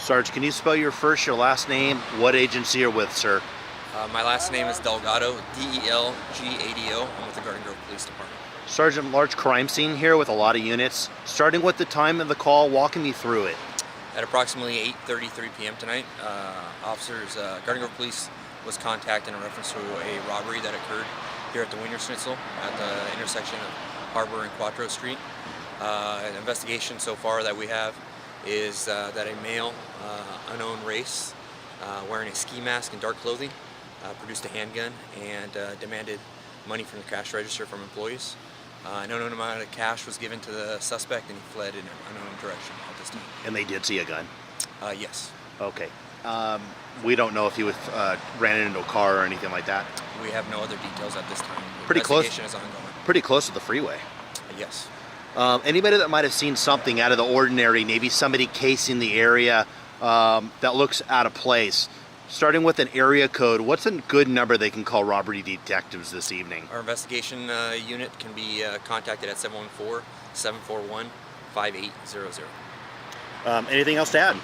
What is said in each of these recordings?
Sarge, can you spell your first, your last name, what agency you're with, sir? My last name is Delgado, D-E-L-G-A-D-O. I'm with the Garden Grove Police Department. Sergeant, large crime scene here with a lot of units. Starting with the time of the call, walking me through it. At approximately 8:33 p.m. tonight, Garden Grove Police was contacted in reference to a robbery that occurred here at the Weinerschnitzel at the intersection of Harbor and Quattro Street. An investigation so far that we have is that a male, unknown race, wearing a ski mask and dark clothing, produced a handgun and demanded money from the cash register from employees. An unknown amount of cash was given to the suspect and he fled in an unknown direction at this time. And they did see a gun? Yes. Okay. We don't know if he ran into a car or anything like that? We have no other details at this time. The Pretty close. investigation is ongoing. Pretty close to the freeway. Yes. Anybody that might have seen something out of the ordinary, maybe somebody casing the area that looks out of place, starting with an area code, what's a good number they can call robbery detectives this evening? Our investigation unit can be contacted at 714-741-5800. Anything else to add?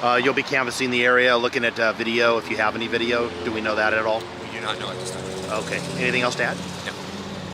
No. You'll be canvassing the area, looking at video, if you have any video. Do we know that at all? We do not know at this time. Okay. Anything else to add? No.